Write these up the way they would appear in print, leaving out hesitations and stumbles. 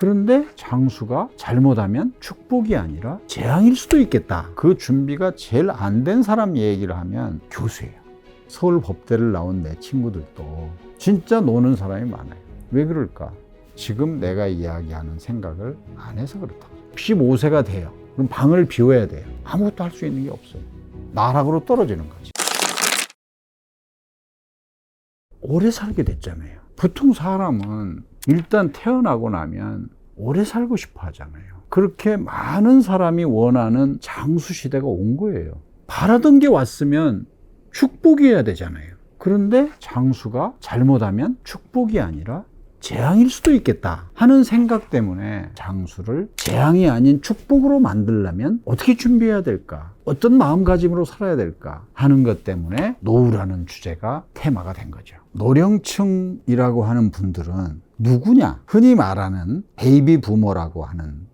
그런데 장수가 잘못하면 축복이 아니라 재앙일 수도 있겠다. 그 준비가 제일 안 된 사람 얘기를 하면 교수예요. 서울 법대를 나온 내 친구들도 진짜 노는 사람이 많아요. 왜 그럴까? 지금 내가 이야기하는 생각을 안 해서 그렇다. 15세가 돼요. 그럼 방을 비워야 돼요. 아무것도 할 수 있는 게 없어요. 나락으로 떨어지는 거지. 오래 살게 됐잖아요. 보통 사람은 일단 태어나고 나면 오래 살고 싶어 하잖아요. 그렇게 많은 사람이 원하는 장수 시대가 온 거예요. 바라던 게 왔으면 축복이어야 되잖아요. 그런데 장수가 잘못하면 축복이 아니라 재앙일 수도 있겠다 하는 생각 때문에 장수를 재앙이 아닌 축복으로 만들려면 어떻게 준비해야 될까? 어떤 마음가짐으로 살아야 될까? 하는 것 때문에 노후라는 주제가 테마가 된 거죠. 노령층이라고 하는 분들은 누구냐? 흔히 말하는 베이비 부머라고 하는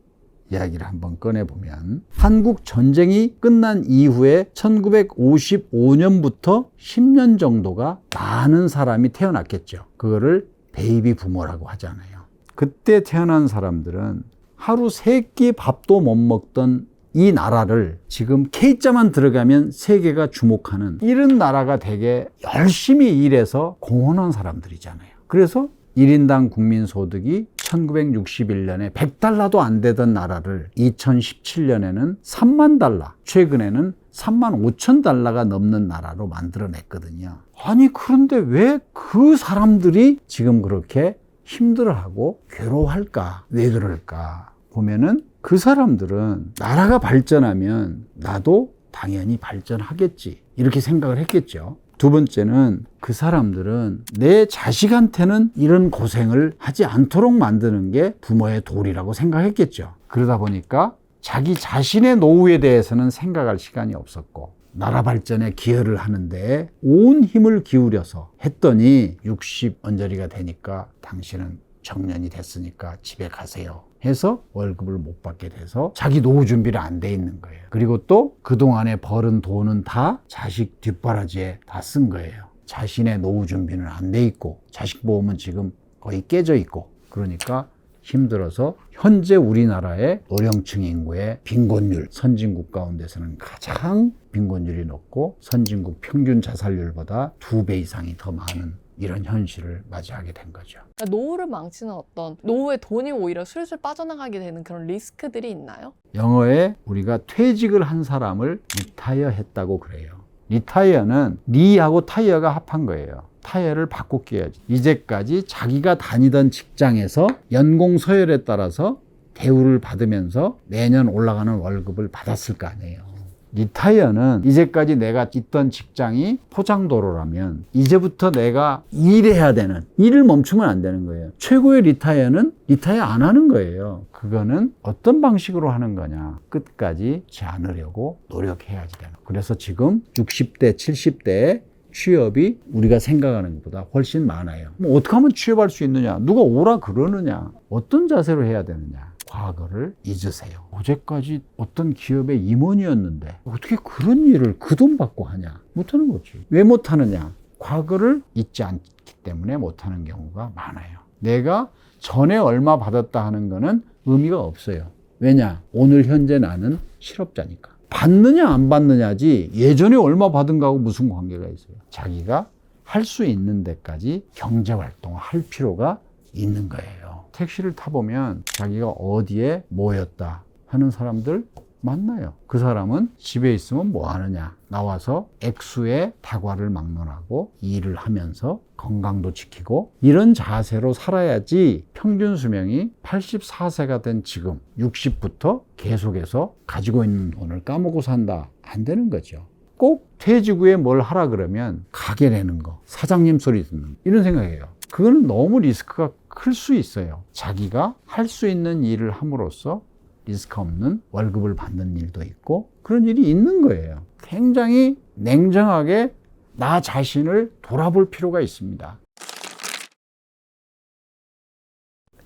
이야기를 한번 꺼내보면 한국 전쟁이 끝난 이후에 1955년부터 10년 정도가 많은 사람이 태어났겠죠. 그거를 베이비 부머라고 하잖아요. 그때 태어난 사람들은 하루 3끼 밥도 못 먹던 이 나라를 지금 K자만 들어가면 세계가 주목하는 이런 나라가 되게 열심히 일해서 공헌한 사람들이잖아요. 그래서 1인당 국민소득이 1961년에 100달러도 안 되던 나라를 2017년에는 3만 달러, 최근에는 3만 5천 달러가 넘는 나라로 만들어냈거든요. 아니 그런데 왜 그 사람들이 지금 그렇게 힘들어하고 괴로워할까? 왜 그럴까? 보면은 그 사람들은 나라가 발전하면 나도 당연히 발전하겠지 이렇게 생각을 했겠죠. 두 번째는 그 사람들은 내 자식한테는 이런 고생을 하지 않도록 만드는 게 부모의 도리라고 생각했겠죠. 그러다 보니까 자기 자신의 노후에 대해서는 생각할 시간이 없었고 나라 발전에 기여를 하는데 온 힘을 기울여서 했더니 60 언저리가 되니까 당신은 정년이 됐으니까 집에 가세요 해서 월급을 못 받게 돼서 자기 노후 준비를 안 돼 있는 거예요. 그리고 또 그동안에 벌은 돈은 다 자식 뒷바라지에 다 쓴 거예요. 자신의 노후 준비는 안 돼 있고 자식 보험은 지금 거의 깨져 있고 그러니까 힘들어서 현재 우리나라의 노령층 인구의 빈곤율 선진국 가운데서는 가장 빈곤율이 높고 선진국 평균 자살률보다 2배 이상이 더 많은 이런 현실을 맞이하게 된 거죠. 노후를 망치는 어떤 노후에 돈이 오히려 술술 빠져나가게 되는 그런 리스크들이 있나요? 영어에 우리가 퇴직을 한 사람을 리타이어 했다고 그래요. 리타이어는 리하고 타이어가 합한 거예요. 타이어를 바꿔 끼워야지. 이제까지 자기가 다니던 직장에서 연공 서열에 따라서 대우를 받으면서 매년 올라가는 월급을 받았을 거 아니에요. 리타이어는 이제까지 내가 있던 직장이 포장도로라면 이제부터 내가 일해야 되는, 일을 멈추면 안 되는 거예요. 최고의 리타이어는 리타이어 안 하는 거예요. 그거는 어떤 방식으로 하는 거냐. 끝까지 하지 않으려고 노력해야지 되는 거예요. 그래서 지금 60대, 70대에 취업이 우리가 생각하는 것보다 훨씬 많아요. 어떻게 하면 취업할 수 있느냐? 누가 오라 그러느냐? 어떤 자세로 해야 되느냐? 과거를 잊으세요. 어제까지 어떤 기업의 임원이었는데 어떻게 그런 일을 그 돈 받고 하냐? 못하는 거지. 왜 못하느냐? 과거를 잊지 않기 때문에 못하는 경우가 많아요. 내가 전에 얼마 받았다 하는 거는 의미가 없어요. 왜냐? 오늘 현재 나는 실업자니까. 받느냐 안 받느냐지 예전에 얼마 받은 거하고 무슨 관계가 있어요. 자기가 할 수 있는 데까지 경제활동을 할 필요가 있는 거예요. 택시를 타보면 자기가 어디에 모였다 하는 사람들 만나요. 그 사람은 집에 있으면 뭐 하느냐? 나와서 액수의 다과를 막론하고 일을 하면서 건강도 지키고 이런 자세로 살아야지 평균 수명이 84세가 된 지금 60부터 계속해서 가지고 있는 돈을 까먹고 산다. 안 되는 거죠. 꼭 퇴직 후에 뭘 하라 그러면 가게 내는 거, 사장님 소리 듣는 거, 이런 생각이에요. 그거는 너무 리스크가 클 수 있어요. 자기가 할 수 있는 일을 함으로써 리스크 없는 월급을 받는 일도 있고 그런 일이 있는 거예요. 굉장히 냉정하게 나 자신을 돌아볼 필요가 있습니다.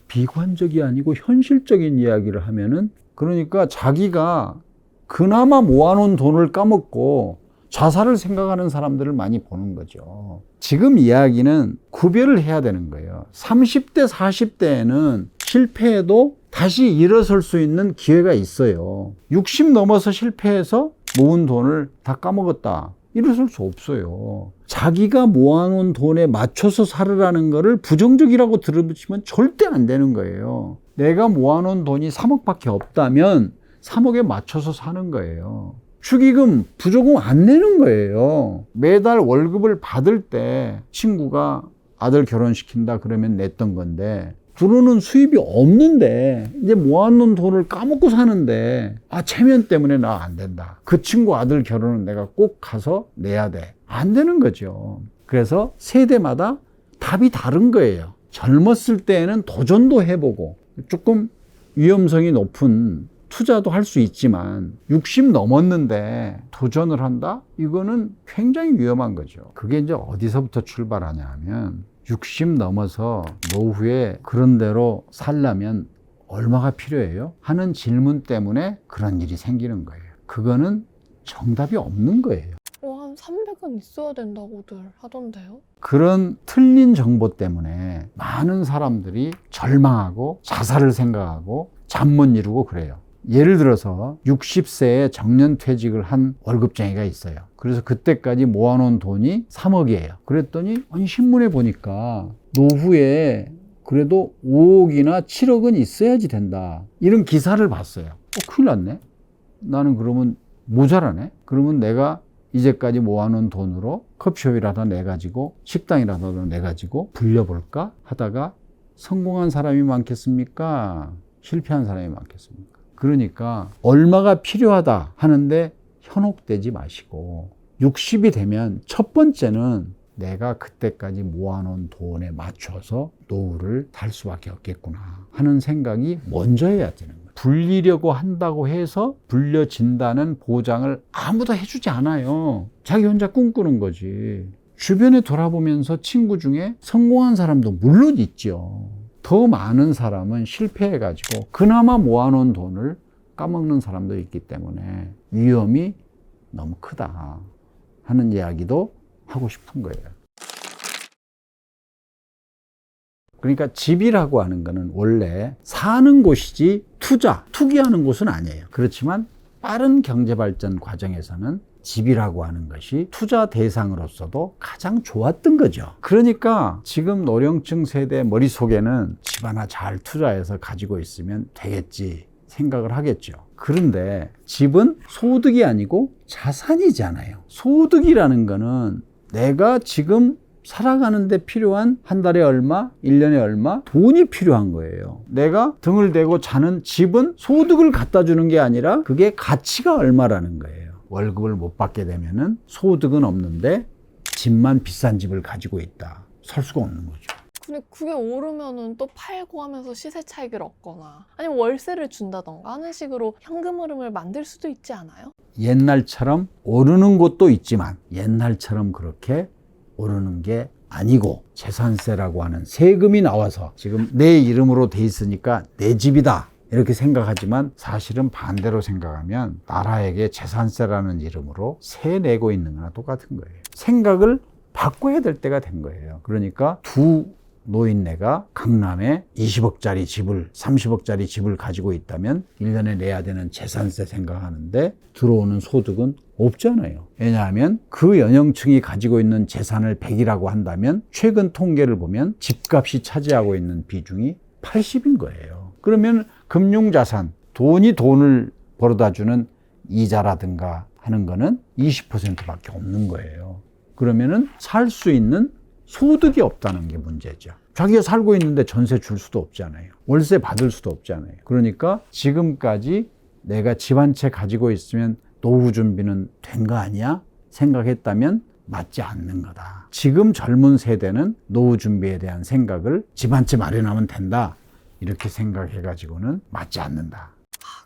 비관적이 아니고 현실적인 이야기를 하면은 그러니까 자기가 그나마 모아놓은 돈을 까먹고 자살을 생각하는 사람들을 많이 보는 거죠. 지금 이야기는 구별을 해야 되는 거예요. 30대, 40대에는 실패해도 다시 일어설 수 있는 기회가 있어요. 60 넘어서 실패해서 모은 돈을 다 까먹었다. 일어설 수 없어요. 자기가 모아놓은 돈에 맞춰서 살으라는 거를 부정적이라고 들으시면 절대 안 되는 거예요. 내가 모아놓은 돈이 3억밖에 없다면 3억에 맞춰서 사는 거예요. 축의금, 부조금 안 내는 거예요. 매달 월급을 받을 때 친구가 아들 결혼시킨다 그러면 냈던 건데 들어오는 수입이 없는데 이제 모아놓은 돈을 까먹고 사는데 체면 때문에 나 안 된다. 그 친구 아들 결혼은 내가 꼭 가서 내야 돼. 안 되는 거죠. 그래서 세대마다 답이 다른 거예요. 젊었을 때에는 도전도 해보고 조금 위험성이 높은 투자도 할 수 있지만 60 넘었는데 도전을 한다? 이거는 굉장히 위험한 거죠. 그게 이제 어디서부터 출발하냐 하면 60 넘어서 노후에 그런 대로 살려면 얼마가 필요해요? 하는 질문 때문에 그런 일이 생기는 거예요. 그거는 정답이 없는 거예요. 한 300은 있어야 된다고들 하던데요. 그런 틀린 정보 때문에 많은 사람들이 절망하고 자살을 생각하고 잠 못 이루고 그래요. 예를 들어서 60세에 정년퇴직을 한 월급쟁이가 있어요. 그래서 그때까지 모아놓은 돈이 3억이에요. 그랬더니 신문에 보니까 노후에 그래도 5억이나 7억은 있어야지 된다. 이런 기사를 봤어요. 큰일 났네. 나는 그러면 모자라네. 그러면 내가 이제까지 모아놓은 돈으로 커피숍이라도 내가지고 식당이라도 내가지고 불려볼까 하다가 성공한 사람이 많겠습니까? 실패한 사람이 많겠습니까? 그러니까 얼마가 필요하다 하는데 현혹되지 마시고 60이 되면 첫 번째는 내가 그때까지 모아놓은 돈에 맞춰서 노후를 살 수밖에 없겠구나 하는 생각이 먼저 해야 되는 거예요. 불리려고 한다고 해서 불려진다는 보장을 아무도 해주지 않아요. 자기 혼자 꿈꾸는 거지. 주변에 돌아보면서 친구 중에 성공한 사람도 물론 있죠. 더 많은 사람은 실패해가지고 그나마 모아놓은 돈을 까먹는 사람도 있기 때문에 위험이 너무 크다 하는 이야기도 하고 싶은 거예요. 그러니까 집이라고 하는 거는 원래 사는 곳이지 투기하는 곳은 아니에요. 그렇지만 빠른 경제발전 과정에서는 집이라고 하는 것이 투자 대상으로서도 가장 좋았던 거죠. 그러니까 지금 노령층 세대 머릿속에는 집 하나 잘 투자해서 가지고 있으면 되겠지 생각을 하겠죠. 그런데 집은 소득이 아니고 자산이잖아요. 소득이라는 거는 내가 지금 살아가는데 필요한 한 달에 얼마, 1년에 얼마 돈이 필요한 거예요. 내가 등을 대고 자는 집은 소득을 갖다 주는 게 아니라 그게 가치가 얼마라는 거예요. 월급을 못 받게 되면은 소득은 없는데 집만 비싼 집을 가지고 있다. 살 수가 없는 거죠. 근데 그게 오르면은 또 팔고 하면서 시세 차익을 얻거나 아니면 월세를 준다던가 하는 식으로 현금 흐름을 만들 수도 있지 않아요? 옛날처럼 오르는 곳도 있지만 옛날처럼 그렇게 오르는 게 아니고 재산세라고 하는 세금이 나와서 지금 내 이름으로 돼 있으니까 내 집이다. 이렇게 생각하지만 사실은 반대로 생각하면 나라에게 재산세라는 이름으로 세 내고 있는 거나 똑같은 거예요. 생각을 바꿔야 될 때가 된 거예요. 그러니까 두 노인네가 강남에 20억짜리 집을 30억짜리 집을 가지고 있다면 1년에 내야 되는 재산세 생각하는데 들어오는 소득은 없잖아요. 왜냐하면 그 연령층이 가지고 있는 재산을 100이라고 한다면 최근 통계를 보면 집값이 차지하고 있는 비중이 80인 거예요. 그러면 금융자산, 돈이 돈을 벌어다주는 이자라든가 하는 거는 20%밖에 없는 거예요. 그러면은 살 수 있는 소득이 없다는 게 문제죠. 자기가 살고 있는데 전세 줄 수도 없잖아요. 월세 받을 수도 없잖아요. 그러니까 지금까지 내가 집 한 채 가지고 있으면 노후 준비는 된 거 아니야? 생각했다면 맞지 않는 거다. 지금 젊은 세대는 노후 준비에 대한 생각을 집 한 채 마련하면 된다. 이렇게 생각해가지고는 맞지 않는다.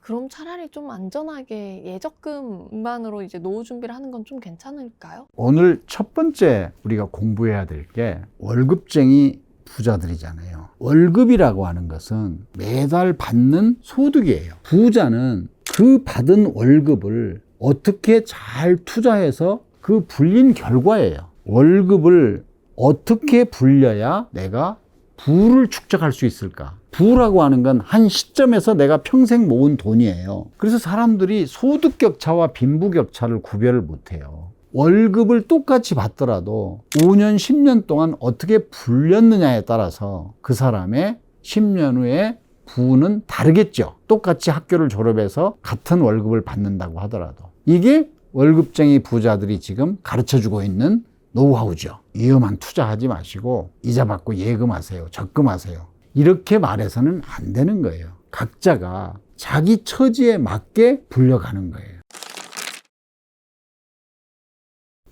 그럼 차라리 좀 안전하게 예적금만으로 이제 노후 준비를 하는 건 좀 괜찮을까요? 오늘 첫 번째 우리가 공부해야 될 게 월급쟁이 부자들이잖아요. 월급이라고 하는 것은 매달 받는 소득이에요. 부자는 그 받은 월급을 어떻게 잘 투자해서 그 불린 결과예요. 월급을 어떻게 불려야 내가 부를 축적할 수 있을까? 부라고 하는 건 한 시점에서 내가 평생 모은 돈이에요. 그래서 사람들이 소득 격차와 빈부 격차를 구별을 못해요. 월급을 똑같이 받더라도 5년, 10년 동안 어떻게 불렸느냐에 따라서 그 사람의 10년 후에 부는 다르겠죠. 똑같이 학교를 졸업해서 같은 월급을 받는다고 하더라도. 이게 월급쟁이 부자들이 지금 가르쳐주고 있는 노하우죠. 위험한 투자하지 마시고 이자 받고 예금하세요. 적금하세요. 이렇게 말해서는 안 되는 거예요. 각자가 자기 처지에 맞게 불려가는 거예요.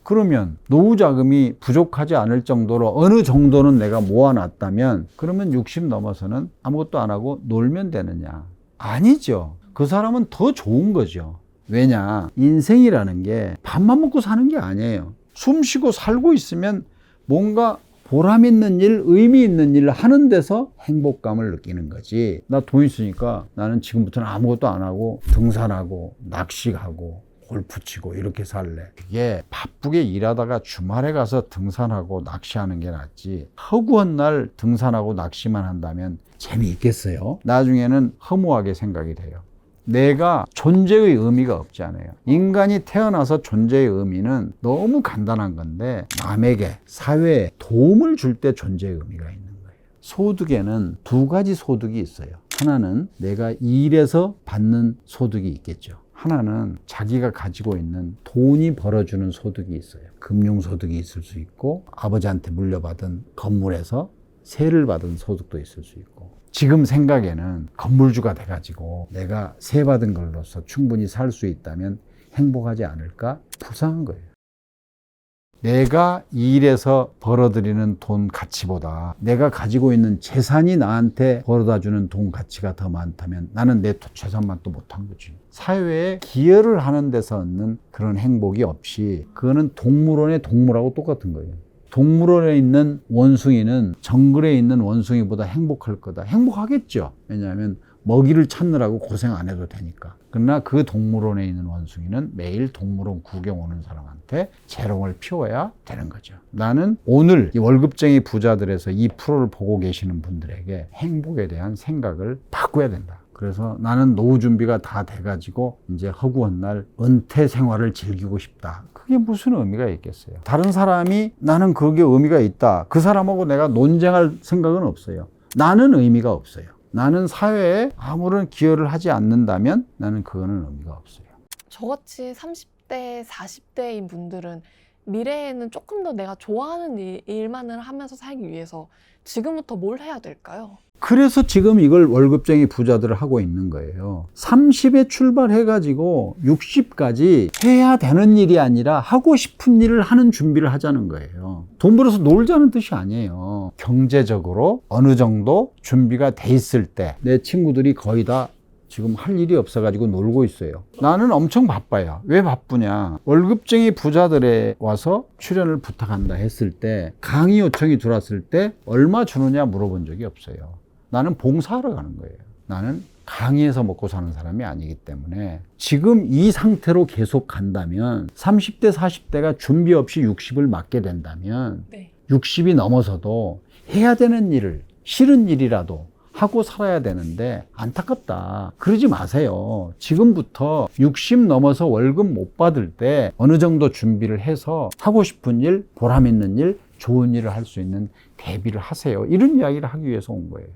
그러면 노후 자금이 부족하지 않을 정도로 어느 정도는 내가 모아놨다면 그러면 60 넘어서는 아무것도 안 하고 놀면 되느냐? 아니죠. 그 사람은 더 좋은 거죠. 왜냐? 인생이라는 게 밥만 먹고 사는 게 아니에요. 숨 쉬고 살고 있으면 뭔가 보람 있는 일, 의미 있는 일을 하는 데서 행복감을 느끼는 거지. 나 돈 있으니까 나는 지금부터는 아무것도 안 하고 등산하고 낚시 가고 골프 치고 이렇게 살래. 그게 바쁘게 일하다가 주말에 가서 등산하고 낚시하는 게 낫지. 허구한 날 등산하고 낚시만 한다면 재미있겠어요? 나중에는 허무하게 생각이 돼요. 내가 존재의 의미가 없지 않아요. 인간이 태어나서 존재의 의미는 너무 간단한 건데 남에게, 사회에 도움을 줄 때 존재의 의미가 있는 거예요. 소득에는 두 가지 소득이 있어요. 하나는 내가 일해서 받는 소득이 있겠죠. 하나는 자기가 가지고 있는 돈이 벌어주는 소득이 있어요. 금융소득이 있을 수 있고 아버지한테 물려받은 건물에서 세를 받은 소득도 있을 수 있고 지금 생각에는 건물주가 돼가지고 내가 세 받은 걸로서 충분히 살 수 있다면 행복하지 않을까? 불쌍한 거예요. 내가 일해서 벌어들이는 돈 가치보다 내가 가지고 있는 재산이 나한테 벌어다주는 돈 가치가 더 많다면 나는 내 재산만 또 못한 거지. 사회에 기여를 하는 데서 얻는 그런 행복이 없이 그거는 동물원의 동물하고 똑같은 거예요. 동물원에 있는 원숭이는 정글에 있는 원숭이보다 행복할 거다. 행복하겠죠. 왜냐하면 먹이를 찾느라고 고생 안 해도 되니까. 그러나 그 동물원에 있는 원숭이는 매일 동물원 구경 오는 사람한테 재롱을 피워야 되는 거죠. 나는 오늘 이 월급쟁이 부자들에서 이 프로를 보고 계시는 분들에게 행복에 대한 생각을 바꿔야 된다. 그래서 나는 노후 준비가 다 돼가지고 이제 허구한 날 은퇴 생활을 즐기고 싶다. 그게 무슨 의미가 있겠어요? 다른 사람이 나는 그게 의미가 있다. 그 사람하고 내가 논쟁할 생각은 없어요. 나는 의미가 없어요. 나는 사회에 아무런 기여를 하지 않는다면 나는 그거는 의미가 없어요. 저같이 30대, 40대인 분들은 미래에는 조금 더 내가 좋아하는 일만을 하면서 살기 위해서 지금부터 뭘 해야 될까요? 그래서 지금 이걸 월급쟁이 부자들을 하고 있는 거예요. 30에 출발해가지고 60까지 해야 되는 일이 아니라 하고 싶은 일을 하는 준비를 하자는 거예요. 돈 벌어서 놀자는 뜻이 아니에요. 경제적으로 어느 정도 준비가 돼 있을 때 내 친구들이 거의 다 지금 할 일이 없어가지고 놀고 있어요. 나는 엄청 바빠요. 왜 바쁘냐? 월급쟁이 부자들에 와서 출연을 부탁한다 했을 때 강의 요청이 들어왔을 때 얼마 주느냐 물어본 적이 없어요. 나는 봉사하러 가는 거예요. 나는 강의에서 먹고 사는 사람이 아니기 때문에 지금 이 상태로 계속 간다면 30대, 40대가 준비 없이 60을 맞게 된다면 60이 넘어서도 해야 되는 일을, 싫은 일이라도 하고 살아야 되는데 안타깝다. 그러지 마세요. 지금부터 60 넘어서 월급 못 받을 때 어느 정도 준비를 해서 하고 싶은 일, 보람 있는 일, 좋은 일을 할 수 있는 대비를 하세요. 이런 이야기를 하기 위해서 온 거예요.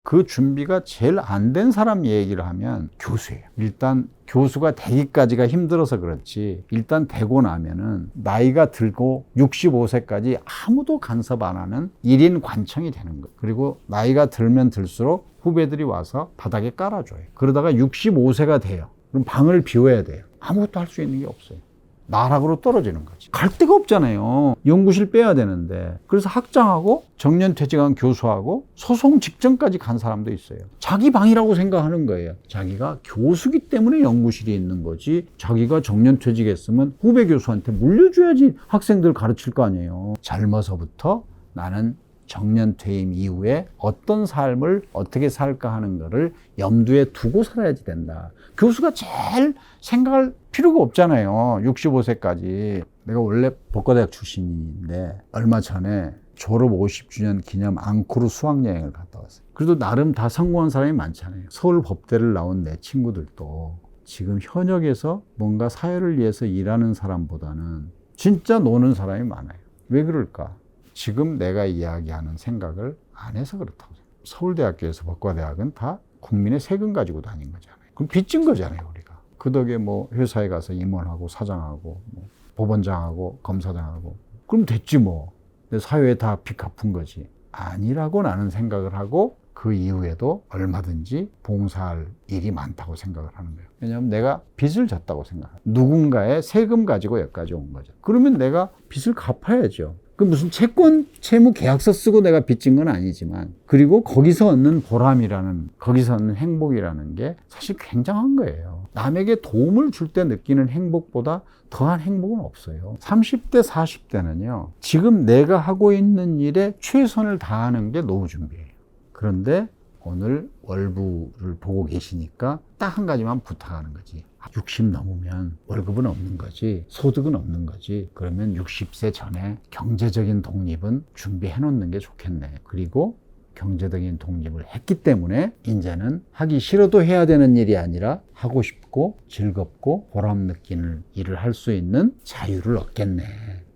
그 준비가 제일 안 된 사람 얘기를 하면 교수예요. 일단 교수가 되기까지가 힘들어서 그렇지 일단 되고 나면은 나이가 들고 65세까지 아무도 간섭 안 하는 1인 관청이 되는 거예요. 그리고 나이가 들면 들수록 후배들이 와서 바닥에 깔아줘요. 그러다가 65세가 돼요. 그럼 방을 비워야 돼요. 아무것도 할 수 있는 게 없어요. 나락으로 떨어지는 거지. 갈 데가 없잖아요. 연구실 빼야 되는데. 그래서 학장하고 정년퇴직한 교수하고 소송 직전까지 간 사람도 있어요. 자기 방이라고 생각하는 거예요. 자기가 교수기 때문에 연구실이 있는 거지 자기가 정년퇴직했으면 후배 교수한테 물려줘야지 학생들 가르칠 거 아니에요. 젊어서부터 나는 정년 퇴임 이후에 어떤 삶을 어떻게 살까 하는 거를 염두에 두고 살아야지 된다. 교수가 제일 생각할 필요가 없잖아요. 65세까지. 내가 원래 법과대학 출신인데 얼마 전에 졸업 50주년 기념 앙코르 수학여행을 갔다 왔어요. 그래도 나름 다 성공한 사람이 많잖아요. 서울 법대를 나온 내 친구들도 지금 현역에서 뭔가 사회를 위해서 일하는 사람보다는 진짜 노는 사람이 많아요. 왜 그럴까? 지금 내가 이야기하는 생각을 안 해서 그렇다고 생각해요. 서울대학교에서 법과대학은 다 국민의 세금 가지고 다닌 거잖아요. 그럼 빚진 거잖아요, 우리가. 그 덕에 뭐 회사에 가서 임원하고 사장하고 뭐 법원장하고 검사장하고 그럼 됐지 뭐. 근데 사회에 다 빚 갚은 거지. 아니라고 나는 생각을 하고 그 이후에도 얼마든지 봉사할 일이 많다고 생각을 하는 거예요. 왜냐하면 내가 빚을 졌다고 생각해요. 누군가의 세금 가지고 여기까지 온 거죠. 그러면 내가 빚을 갚아야죠. 그 무슨 채권, 채무 계약서 쓰고 내가 빚진 건 아니지만, 그리고 거기서 얻는 보람이라는, 거기서 얻는 행복이라는 게 사실 굉장한 거예요. 남에게 도움을 줄 때 느끼는 행복보다 더한 행복은 없어요. 30대, 40대는요, 지금 내가 하고 있는 일에 최선을 다하는 게 노후 준비예요. 그런데 오늘 월부를 보고 계시니까 딱 한 가지만 부탁하는 거지. 60 넘으면 월급은 없는 거지, 소득은 없는 거지. 그러면 60세 전에 경제적인 독립은 준비해 놓는 게 좋겠네. 그리고 경제적인 독립을 했기 때문에 이제는 하기 싫어도 해야 되는 일이 아니라 하고 싶고 즐겁고 보람 느끼는 일을 할 수 있는 자유를 얻겠네.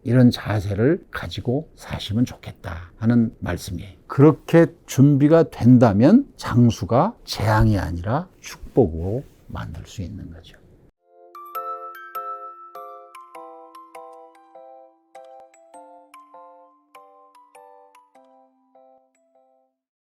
이런 자세를 가지고 사시면 좋겠다 하는 말씀이에요. 그렇게 준비가 된다면 장수가 재앙이 아니라 축복으로 만들 수 있는 거죠.